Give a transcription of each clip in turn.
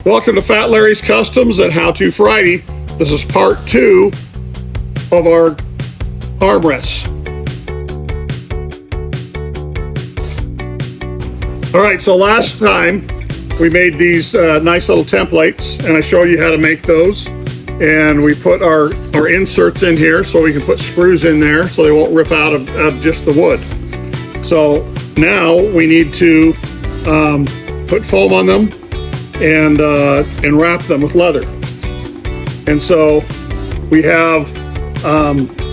Welcome to Fat Larry's Customs and How To Friday. This is part 2 of our armrests. All right, so last time we made these nice little templates, and I showed you how to make those. And we put our inserts in here so we can put screws in there so they won't rip out of just the wood. So now we need to put foam on them and wrap them with leather. And so we have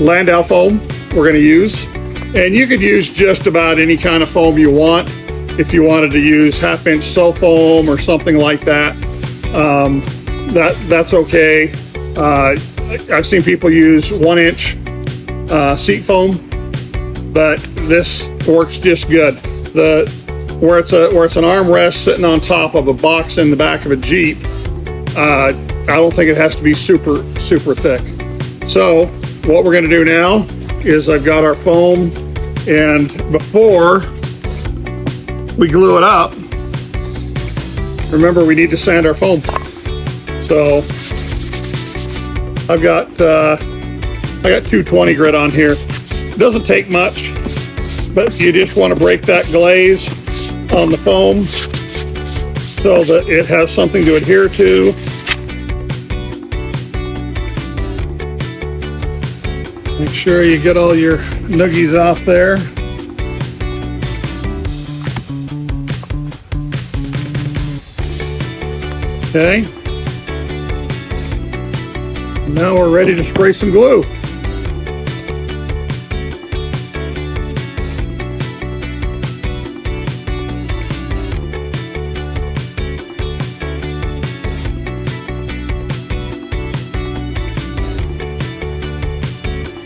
Landau foam we're going to use, and you could use just about any kind of foam you want. If you wanted to use 1/2-inch sew foam or something like that, that's okay. I've seen people use 1-inch seat foam, but this works just good. Where it's an armrest sitting on top of a box in the back of a Jeep, I don't think it has to be super thick. So what we're going to do now is I've got our foam, and before we glue it up, remember we need to sand our foam. So I got 220 grit on here. It doesn't take much, but you just want to break that glaze on the foam so that it has something to adhere to. Make sure you get all your noogies off there. Okay. Now we're ready to spray some glue.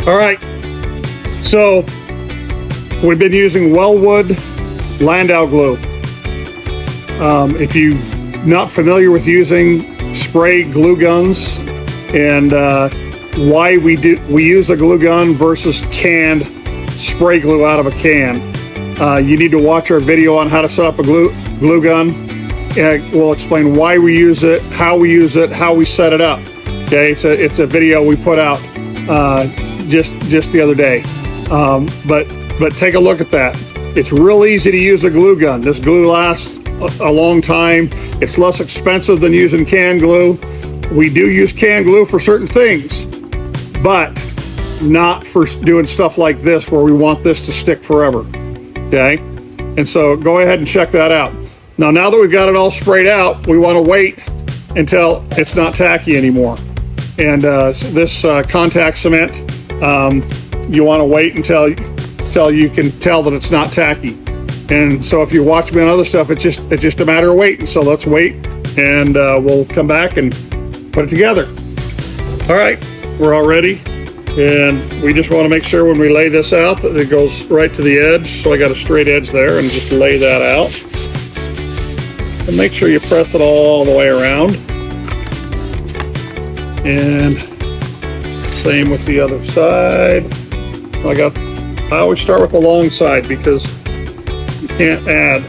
All right, so we've been using Wellwood Landau glue. If you're not familiar with using spray glue guns and why we use a glue gun versus canned spray glue out of a can, you need to watch our video on how to set up a glue gun. We'll explain why we use it, how we use it, how we set it up. Okay, it's a video we put out just the other day, but take a look at that. It's real easy to use a glue gun. This glue lasts a long time. It's less expensive than using canned glue. We do use canned glue for certain things, but not for doing stuff like this where we want this to stick forever. Okay, and so go ahead and check that out. Now that we've got it all sprayed out, we want to wait until it's not tacky anymore. And this contact cement, you want to wait until you can tell that it's not tacky. And so if you watch me on other stuff, it's just a matter of waiting. So let's wait, and we'll come back and put it together. All right, we're all ready, and we just want to make sure when we lay this out that it goes right to the edge. So I got a straight edge there, and just lay that out. And make sure you press it all the way around. And same with the other side. I always start with the long side because you can't add,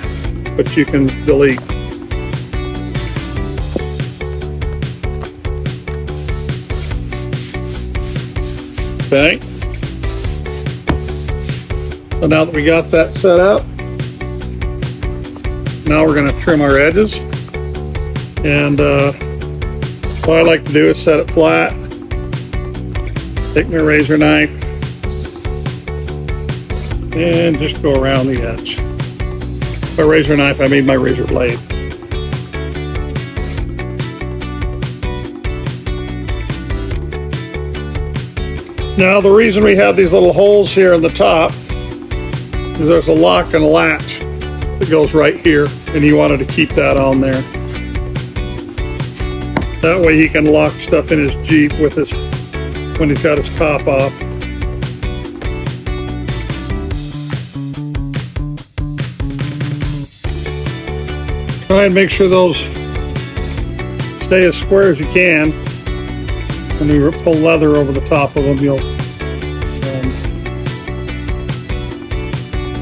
but you can delete. Okay. So now that we got that set up, now we're going to trim our edges. And what I like to do is set it flat. Take my razor knife and just go around the edge. By razor knife, I mean my razor blade. Now the reason we have these little holes here in the top is there's a lock and a latch that goes right here, and you wanted to keep that on there. That way he can lock stuff in his Jeep when he's got his top off. Try and make sure those stay as square as you can. When you pull leather over the top of them, you'll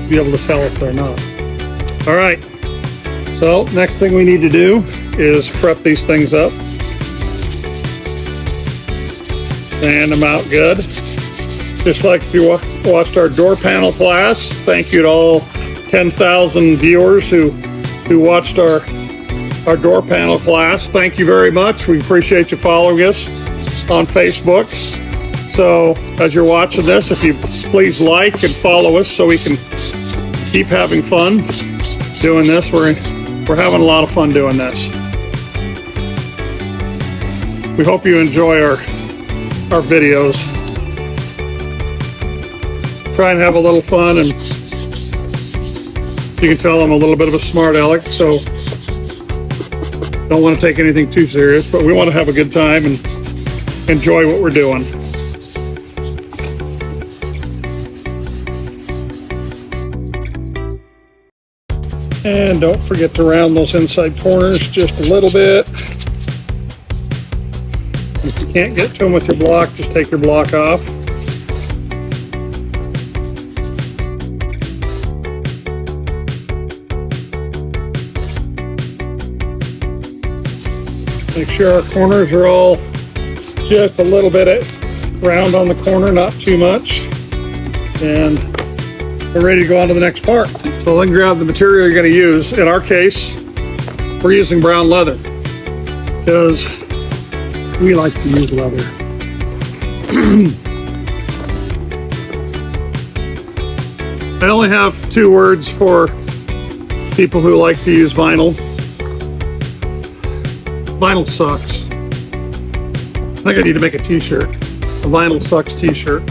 be able to tell if they're not. All right, so next thing we need to do is prep these things up. Sand them out good. Just like if you watched our door panel class, thank you to all 10,000 viewers who watched our door panel class. Thank you very much. We appreciate you following us on Facebook. So as you're watching this, if you please like and follow us so we can keep having fun doing this. We're having a lot of fun doing this. We hope you enjoy our videos. Try and have a little fun, and you can tell I'm a little bit of a smart aleck, so don't want to take anything too serious, but we want to have a good time and enjoy what we're doing. And don't forget to round those inside corners just a little bit. If you can't get to them with your block, just take your block off. Make sure our corners are all just a little bit round on the corner, not too much. And we're ready to go on to the next part. So then grab the material you're going to use. In our case, we're using brown leather because we like to use leather. I only have 2 words for people who like to use vinyl. Vinyl sucks. I think I need to make a t-shirt. A vinyl sucks t-shirt.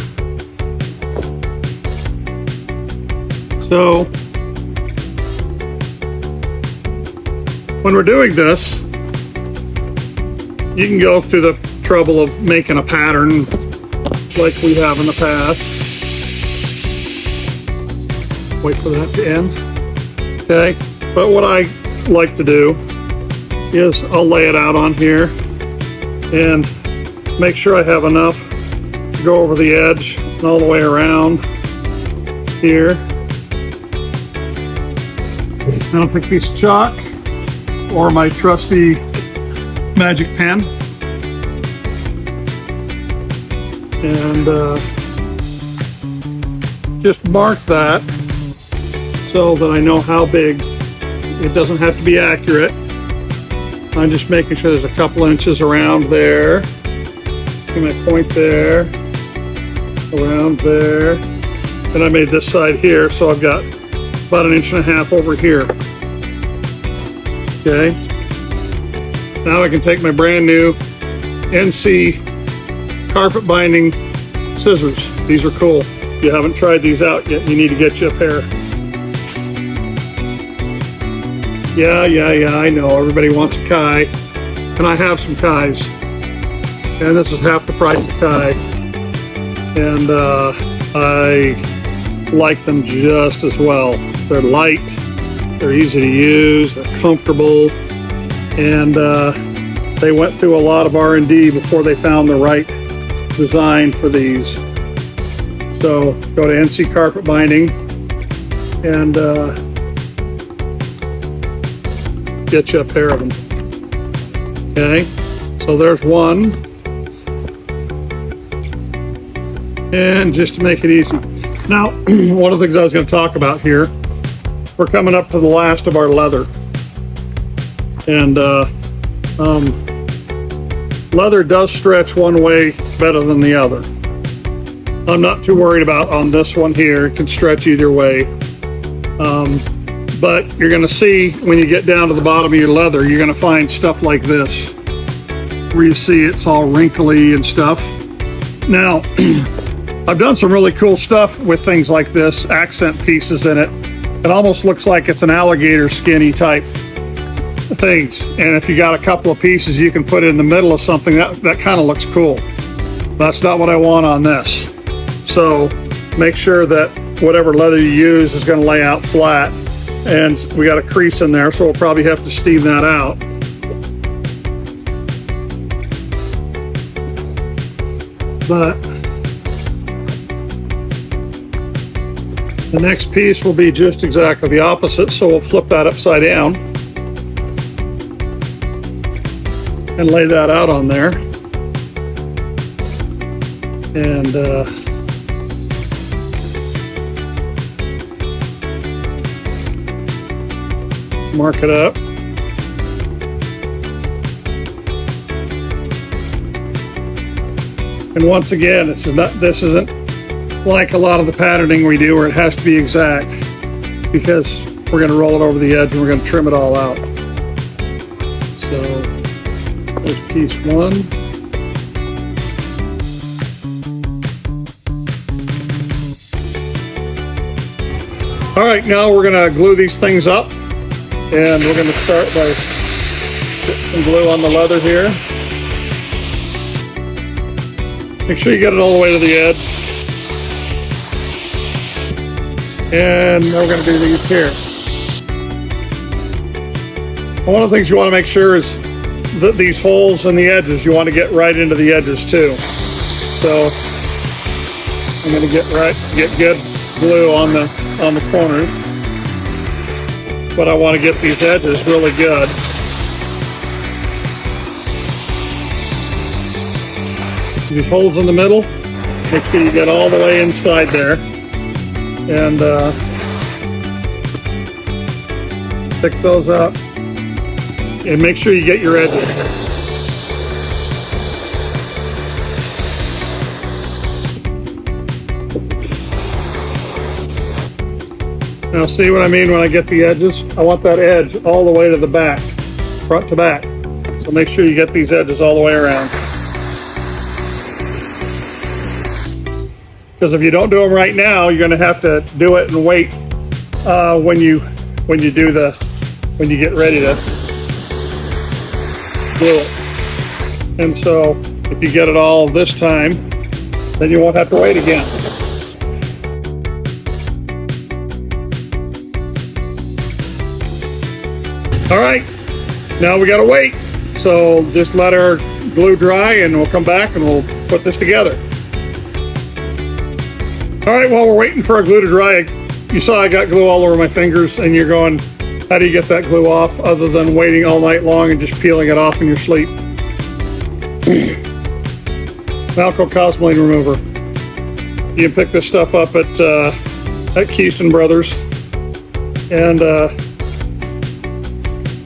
So when we're doing this, you can go through the trouble of making a pattern like we have in the past. Wait for that to end. Okay, but what I like to do is I'll lay it out on here and make sure I have enough to go over the edge and all the way around here. And I'll take a piece of chalk or my trusty magic pen and just mark that so that I know how big. It doesn't have to be accurate. I'm just making sure there's a couple inches around there. See my point there, around there. And I made this side here, so I've got about 1.5 inches over here. Okay. Now I can take my brand new NC carpet binding scissors. These are cool. If you haven't tried these out yet, you need to get you a pair. Yeah, I know. Everybody wants a Kai. And I have some Kais. And this is half the price of Kai. And I like them just as well. They're light, they're easy to use, they're comfortable, and they went through a lot of R&D before they found the right design for these. So go to NC Carpet Binding and get you a pair of them. Okay, so there's one. And just to make it easy. Now, one of the things I was going to talk about here, we're coming up to the last of our leather. And leather does stretch one way better than the other. I'm not too worried about on this one here. It can stretch either way. But you're going to see when you get down to the bottom of your leather, you're going to find stuff like this, where you see it's all wrinkly and stuff. Now, I've done some really cool stuff with things like this, accent pieces in it. It almost looks like it's an alligator skinny type things. And if you got a couple of pieces, you can put it in the middle of something that kind of looks cool. That's not what I want on this. So make sure that whatever leather you use is going to lay out flat. And we got a crease in there, so we'll probably have to steam that out. But the next piece will be just exactly the opposite, so we'll flip that upside down. and lay that out on there. And mark it up. And once again, this isn't like a lot of the patterning we do where it has to be exact, because we're going to roll it over the edge and we're going to trim it all out. So there's piece one. All right, now we're going to glue these things up, and we're going to start by putting some glue on the leather here. Make sure you get it all the way to the edge. And now we're going to do these here. One of the things you want to make sure is that these holes in the edges, you want to get right into the edges too. So I'm going to get good glue on the corners, but I want to get these edges really good. These holes in the middle, make sure you get all the way inside there, and pick those up, and make sure you get your edges. Now see what I mean when I get the edges? I want that edge all the way to the back, front to back. So make sure you get these edges all the way around. Because if you don't do them right now, you're going to have to do it and wait when you get ready to do it. And so if you get it all this time, then you won't have to wait again. All right, now we gotta wait. So just let our glue dry and we'll come back and we'll put this together. All right, while we're waiting for our glue to dry, you saw I got glue all over my fingers, and you're going, how do you get that glue off other than waiting all night long and just peeling it off in your sleep? Malco Cosmoline Remover. You can pick this stuff up at Keystone Brothers, and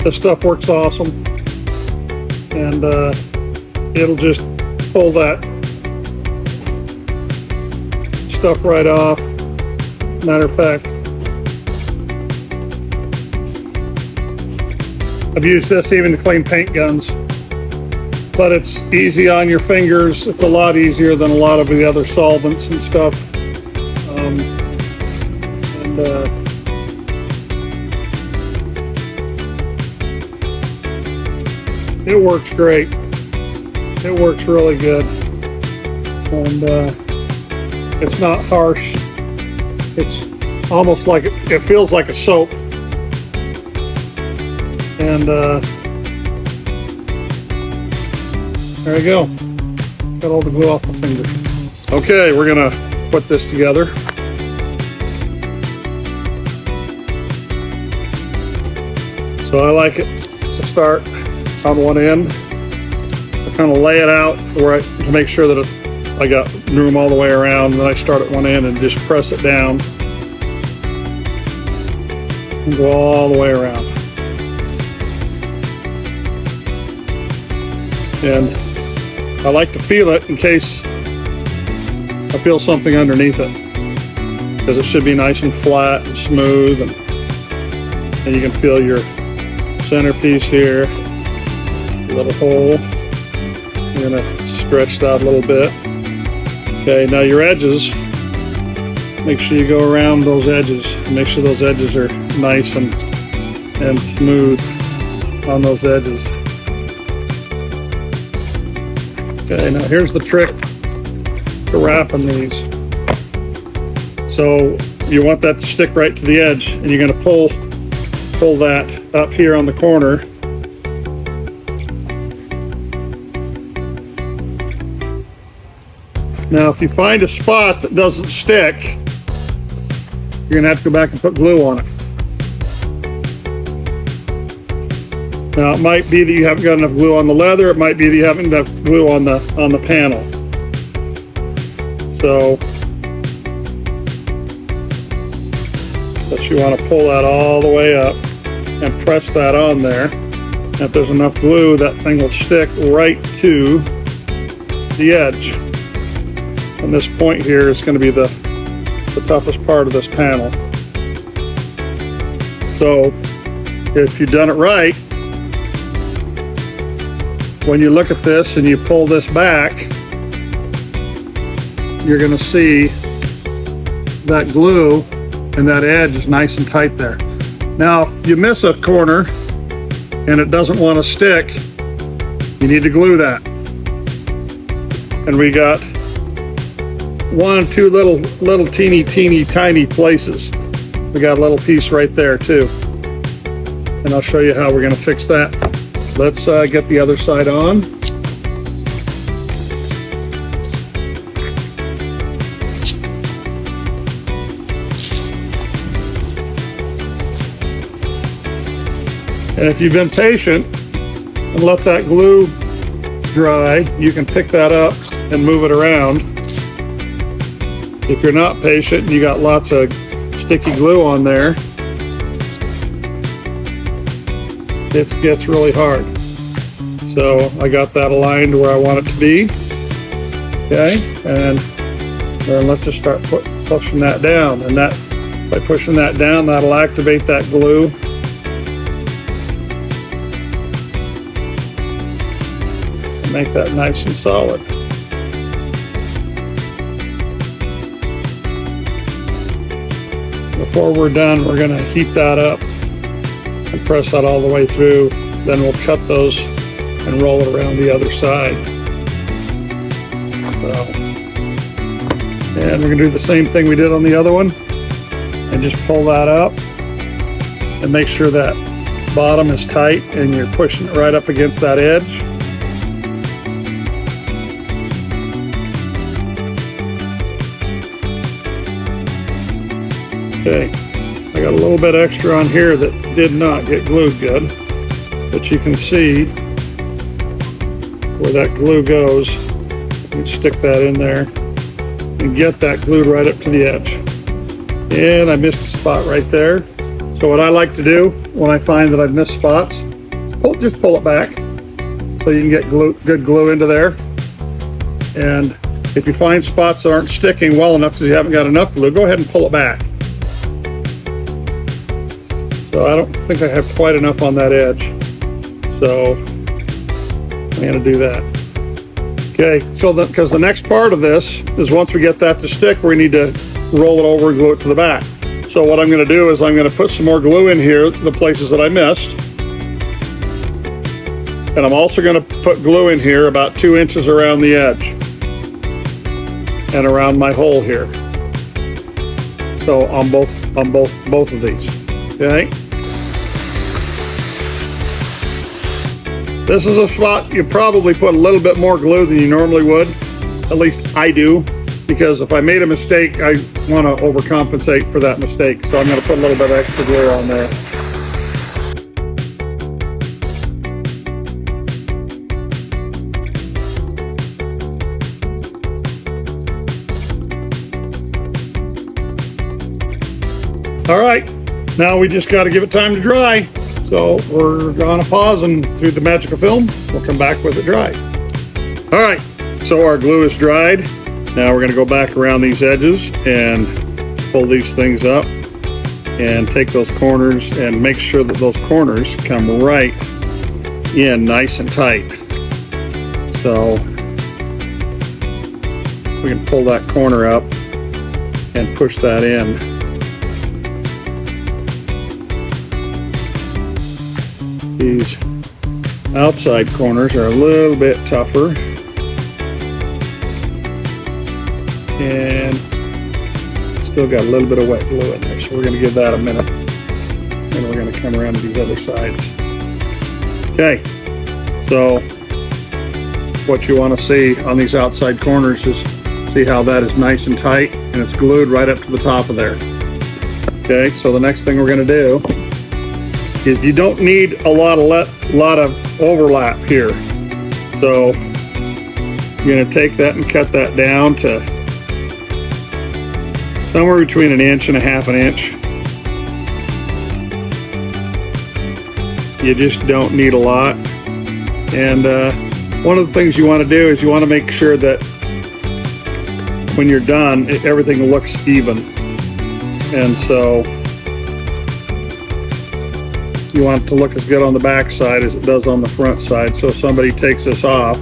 this stuff works awesome, and it'll just pull that stuff right off. Matter of fact, I've used this even to clean paint guns, but it's easy on your fingers. It's a lot easier than a lot of the other solvents and stuff. It works great. It works really good, and it's not harsh. It's almost like it feels like a soap, and there you go. Got all the glue off my fingers. Okay, we're gonna put this together. So I like it to start on one end. I kind of lay it out where to make sure that I got room all the way around. Then I start at one end and just press it down and go all the way around. And I like to feel it in case I feel something underneath it, because it should be nice and flat and smooth, and you can feel your centerpiece here. Little hole. You're gonna stretch that a little bit. Okay, now your edges, make sure you go around those edges. Make sure those edges are nice and smooth on those edges. Okay, now here's the trick to wrapping these. So you want that to stick right to the edge, and you're gonna pull that up here on the corner. Now, if you find a spot that doesn't stick, you're gonna have to go back and put glue on it. Now it might be that you haven't got enough glue on the leather. It might be that you haven't enough glue on the panel. So, but you want to pull that all the way up and press that on there. And if there's enough glue, that thing will stick right to the edge. And this point here is going to be the toughest part of this panel. So if you've done it right, when you look at this and you pull this back, you're going to see that glue and that edge is nice and tight there. Now, if you miss a corner and it doesn't want to stick, you need to glue that. And we got one, two little teeny tiny places. We got a little piece right there too. And I'll show you how we're going to fix that. Let's get the other side on. And if you've been patient and let that glue dry, you can pick that up and move it around. If you're not patient and you got lots of sticky glue on there, it gets really hard. So I got that aligned where I want it to be. Okay, and then let's just start pushing that down. And that, by pushing that down, that'll activate that glue. And make that nice and solid. Before we're done, we're going to heat that up and press that all the way through. Then we'll cut those and roll it around the other side. And we're going to do the same thing we did on the other one and just pull that up and make sure that bottom is tight and you're pushing it right up against that edge. Okay, I got a little bit extra on here that did not get glued good, but you can see where that glue goes. You can stick that in there and get that glued right up to the edge. And I missed a spot right there. So what I like to do when I find that I've missed spots, just pull it back so you can get good glue into there. And if you find spots that aren't sticking well enough because you haven't got enough glue, go ahead and pull it back. So I don't think I have quite enough on that edge. So I'm going to do that. Okay, so because the next part of this is once we get that to stick, we need to roll it over and glue it to the back. So what I'm going to do is I'm going to put some more glue in here, the places that I missed. And I'm also going to put glue in here about 2 inches around the edge and around my hole here. So on both of these. Okay. This is a spot you probably put a little bit more glue than you normally would. At least I do, because if I made a mistake, I want to overcompensate for that mistake. So I'm going to put a little bit of extra glue on there. All right, now we just got to give it time to dry. So we're gonna pause and through the magic of film, we'll come back with it dry. All right, so our glue is dried. Now we're gonna go back around these edges and pull these things up and take those corners and make sure that those corners come right in nice and tight. So we can pull that corner up and push that in. These outside corners are a little bit tougher, and still got a little bit of wet glue in there, so we're going to give that a minute, and we're going to come around to these other sides. Okay, so what you want to see on these outside corners is see how that is nice and tight and it's glued right up to the top of there. Okay, so the next thing we're going to do is you don't need a lot of overlap here. So you're going to take that and cut that down to somewhere between 1 inch and 1/2 inch. You just don't need a lot. And one of the things you want to do is you want to make sure that when you're done, everything looks even. And so you want it to look as good on the back side as it does on the front side. So if somebody takes this off,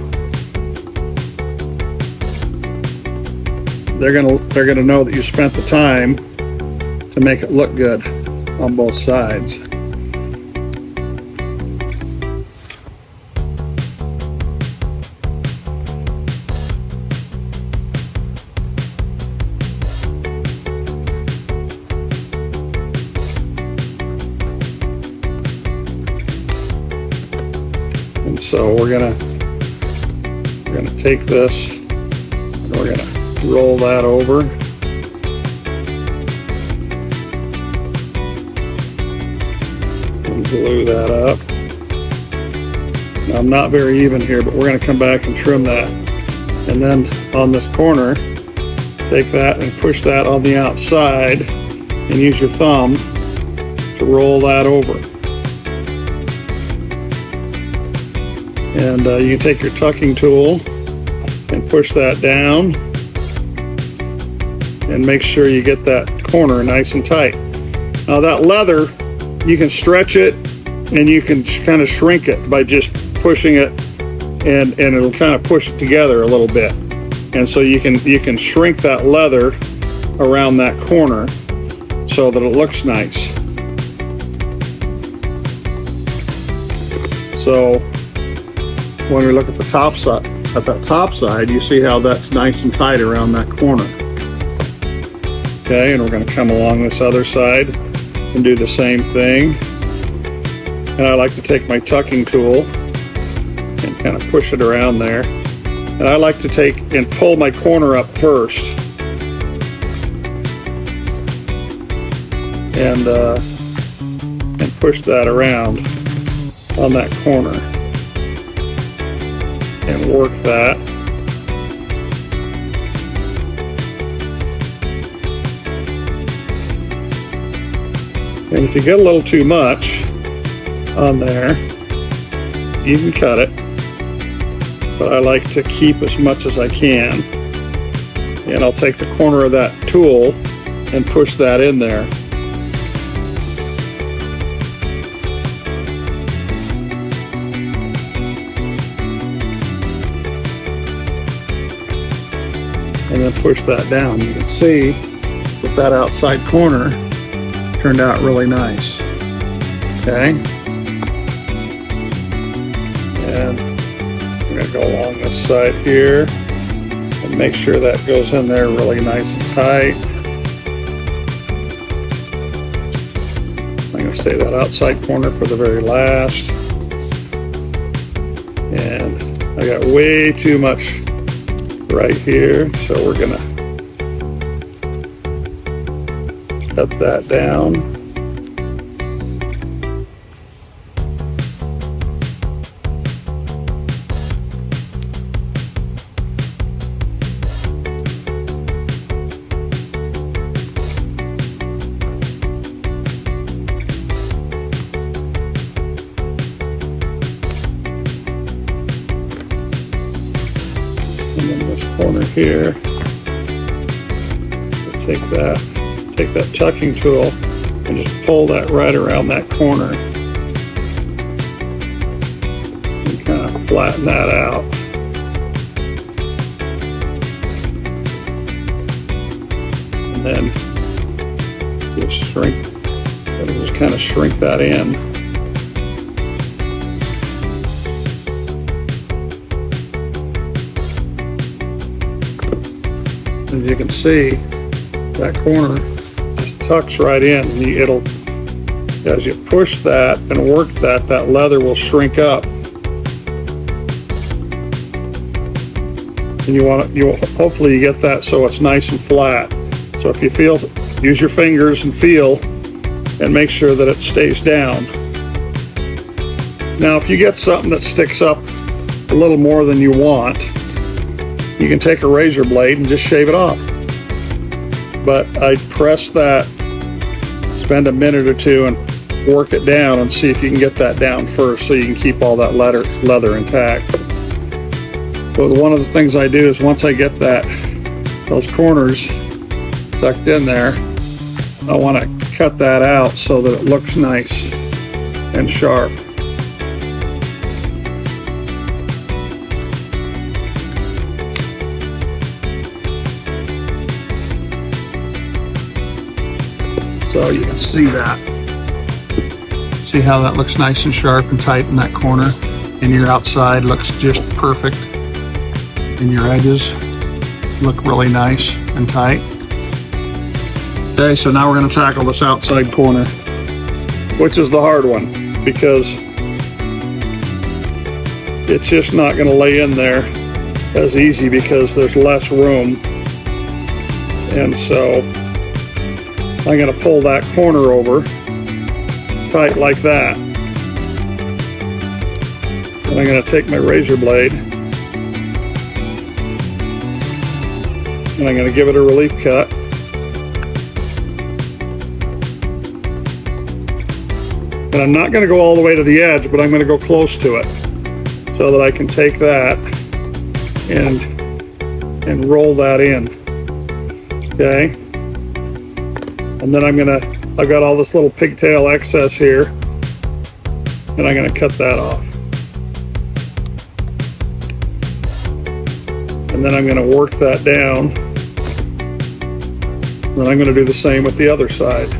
they're gonna know that you spent the time to make it look good on both sides. And so we're gonna take this and we're gonna roll that over. And glue that up. Now, I'm not very even here, but we're gonna come back and trim that. And then on this corner, take that and push that on the outside and use your thumb to roll that over. And you can take your tucking tool and push that down and make sure you get that corner nice and tight. Now that leather, you can stretch it and you can kind of shrink it by just pushing it, and it'll kind of push it together a little bit. And so you can shrink that leather around that corner so that it looks nice. So when we look at the top side, you see how that's nice and tight around that corner. Okay, and we're going to come along this other side and do the same thing. And I like to take my tucking tool and kind of push it around there. And I like to take and pull my corner up first. And push that around on that corner. And work that. And if you get a little too much on there, you can cut it. But I like to keep as much as I can. And I'll take the corner of that tool and push that in there. And then push that down. You can see that that outside corner turned out really nice. Okay. And I'm going to go along this side here and make sure that goes in there really nice and tight. I'm going to stay that outside corner for the very last. And I got way too much right here, so we're gonna cut that down. And then this corner here, take that tucking tool and just pull that right around that corner and kind of flatten that out. And then just kind of shrink that in. As you can see, that corner just tucks right in. As you push that and work that, that leather will shrink up. And hopefully you get that so it's nice and flat. So if you feel, use your fingers and feel, and make sure that it stays down. Now, if you get something that sticks up a little more than you want, you can take a razor blade and just shave it off. But I'd press that, spend a minute or two and work it down and see if you can get that down first so you can keep all that leather intact. But one of the things I do is once I get those corners tucked in there, I want to cut that out so that it looks nice and sharp. So you can see that. See how that looks nice and sharp and tight in that corner, and your outside looks just perfect, and your edges look really nice and tight. Okay, so now we're going to tackle this outside corner, which is the hard one because it's just not going to lay in there as easy because there's less room. And so I'm going to pull that corner over tight like that. And I'm going to take my razor blade and I'm going to give it a relief cut. And I'm not going to go all the way to the edge, but I'm going to go close to it so that I can take that and roll that in. Okay. And then I've got all this little pigtail excess here, and I'm going to cut that off. And then I'm going to work that down. Then I'm going to do the same with the other side.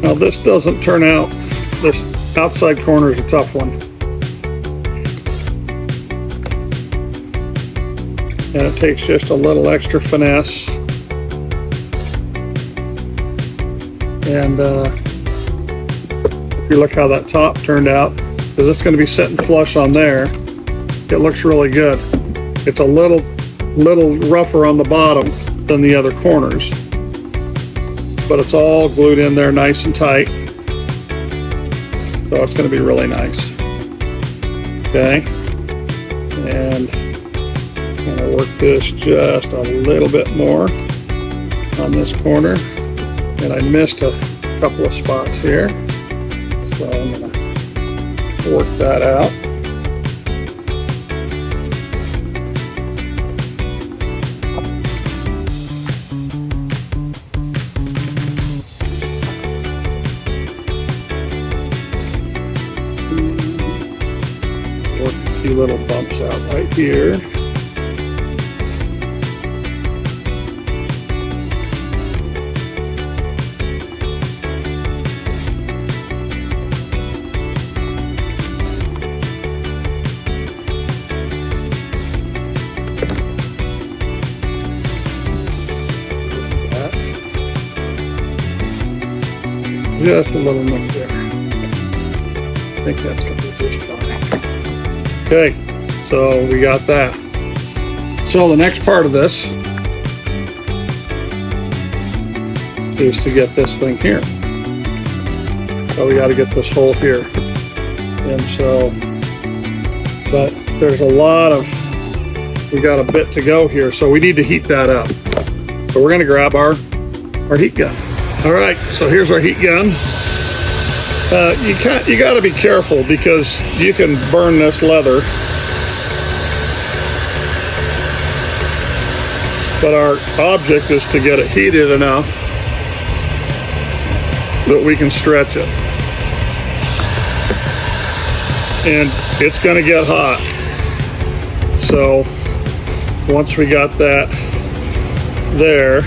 Now this doesn't turn out, this outside corner is a tough one. And it takes just a little extra finesse. And if you look how that top turned out, because it's going to be sitting flush on there, it looks really good. It's a little rougher on the bottom than the other corners, but it's all glued in there nice and tight. So it's going to be really nice. Okay. And I'm going to work this just a little bit more on this corner. And I missed a couple of spots here. So I'm going to work that out. Little bumps out right here. Just a little nip there. I think that's going to be just fine. Okay, so we got that. So the next part of this is to get this thing here. So we got to get this hole here. And so, but there's a lot of, we got a bit to go here, so we need to heat that up. So we're going to grab our heat gun. All right, so here's our heat gun. You got to be careful because you can burn this leather. But our object is to get it heated enough that we can stretch it. And it's going to get hot. So once we got that there,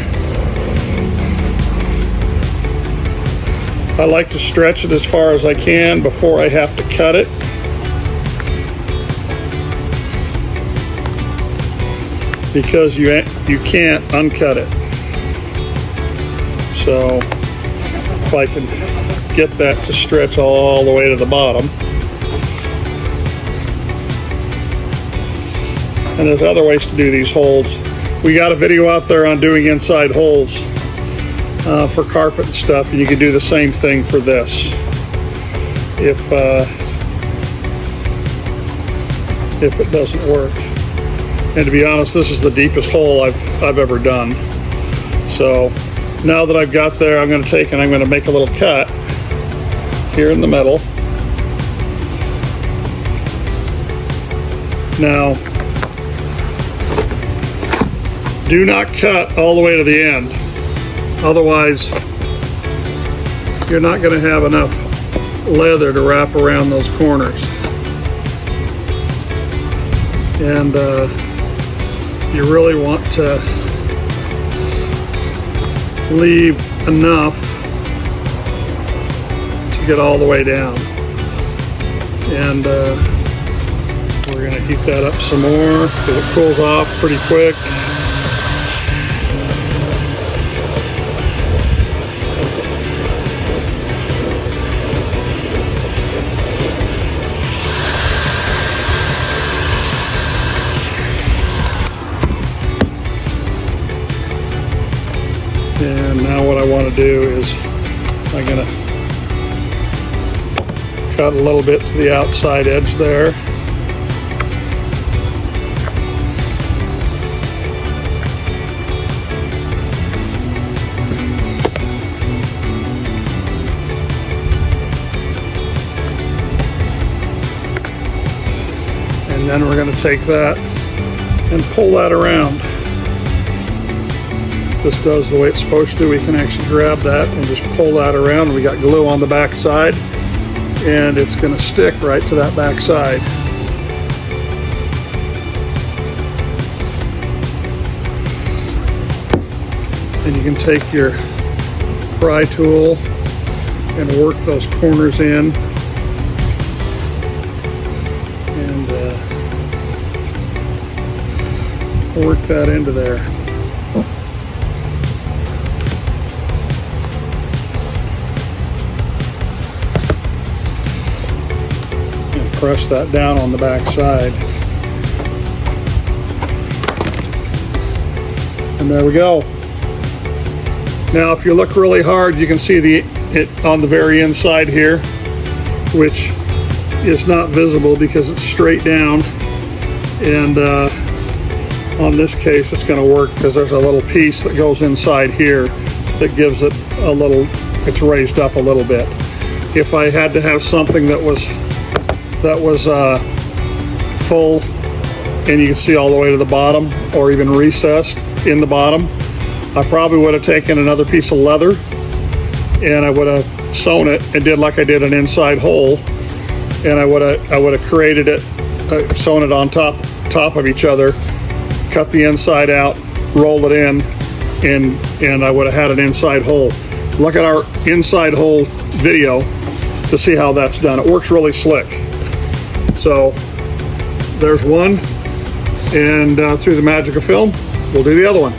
I like to stretch it as far as I can before I have to cut it. because you can't uncut it. So if I can get that to stretch all the way to the bottom. And there's other ways to do these holes. We got a video out there on doing inside holes for carpet and stuff, and you can do the same thing for this. If it doesn't work. And to be honest, this is the deepest hole I've ever done. So now that I've got there, I'm going to take and I'm going to make a little cut here in the middle. Now, do not cut all the way to the end. Otherwise, you're not going to have enough leather to wrap around those corners. And you really want to leave enough to get all the way down. And we're going to heat that up some more because it cools off pretty quick. And now what I want to do is I'm going to cut a little bit to the outside edge there. And then we're going to take that and pull that around. This does the way it's supposed to, we can actually grab that and just pull that around. We got glue on the back side and it's going to stick right to that back side. And you can take your pry tool and work those corners in and work that into there. Press that down on the back side. And there we go. Now if you look really hard, you can see it on the very inside here, which is not visible because it's straight down. And on this case it's going to work because there's a little piece that goes inside here that gives it a little, it's raised up a little bit. If I had to have something that was full and you can see all the way to the bottom or even recessed in the bottom, I probably would have taken another piece of leather and I would have sewn it and did like I did an inside hole, and I would have created it, sewn it on top of each other, cut the inside out, roll it in, and I would have had an inside hole. Look at our inside hole video to see how that's done. It works really slick. So there's one, and through the magic of film, we'll do the other one.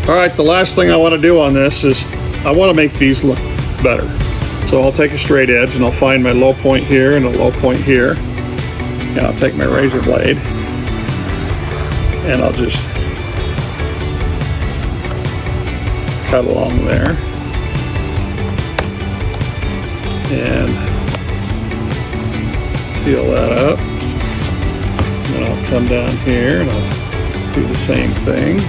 All right, the last thing I want to do on this is I want to make these look better. So I'll take a straight edge and I'll find my low point here and a low point here. And I'll take my razor blade and I'll just cut along there. And peel that up. And I'll come down here and I'll do the same thing.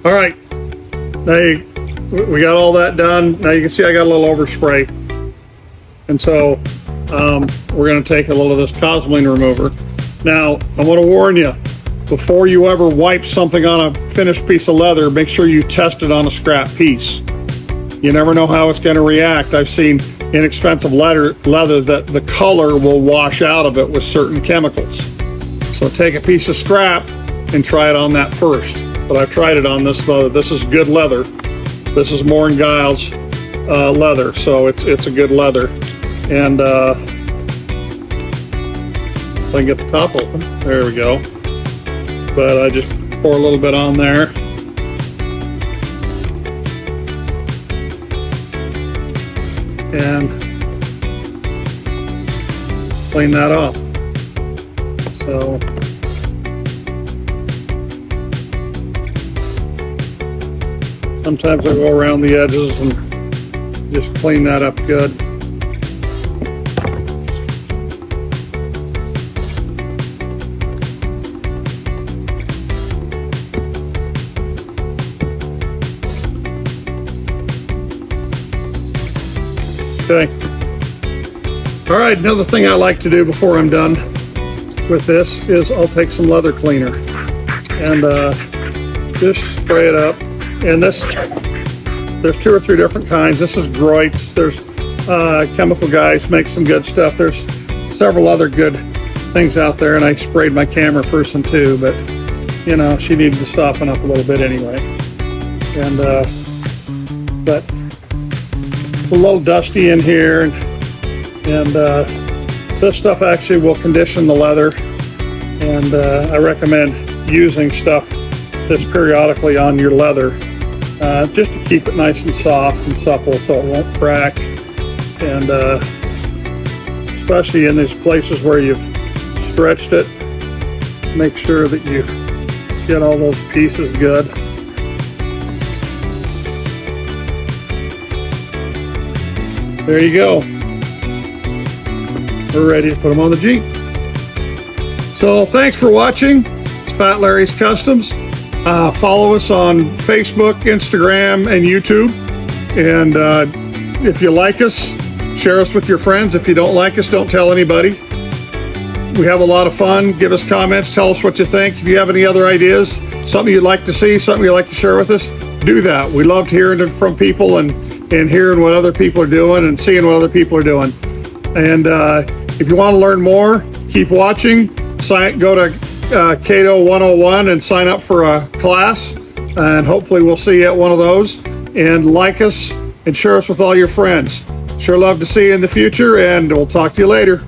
All right, now we got all that done. Now you can see I got a little overspray. And so we're gonna take a little of this Cosmoline remover. Now, I wanna warn you, before you ever wipe something on a finished piece of leather, make sure you test it on a scrap piece. You never know how it's gonna react. I've seen inexpensive leather that the color will wash out of it with certain chemicals. So take a piece of scrap and try it on that first. But I've tried it on this leather. This is good leather. This is Moore & Giles leather, so it's a good leather. And if I can get the top open, there we go. But I just pour a little bit on there. And clean that off. So sometimes I go around the edges and just clean that up good. Okay. All right, another thing I like to do before I'm done with this is I'll take some leather cleaner and just spray it up. And there's 2 or 3 different kinds. This is Groit's. There's Chemical Guys make some good stuff. There's several other good things out there, and I sprayed my camera person too, but you know, she needed to soften up a little bit anyway. And but a little dusty in here, and this stuff actually will condition the leather, and I recommend using stuff this periodically on your leather, just to keep it nice and soft and supple so it won't crack. And especially in these places where you've stretched it, make sure that you get all those pieces good. There you go. We're ready to put them on the Jeep. So thanks for watching. It's Fat Larry's Customs. Follow us on Facebook, Instagram, and YouTube. And if you like us, share us with your friends. If you don't like us, don't tell anybody. We have a lot of fun. Give us comments. Tell us what you think. If you have any other ideas, something you'd like to see, something you'd like to share with us, do that. We loved hearing from people and hearing what other people are doing and seeing what other people are doing. And if you want to learn more, keep watching. Go to Cato 101 and sign up for a class, and hopefully we'll see you at one of those. And like us and share us with all your friends. Sure love to see you in the future, and we'll talk to you later.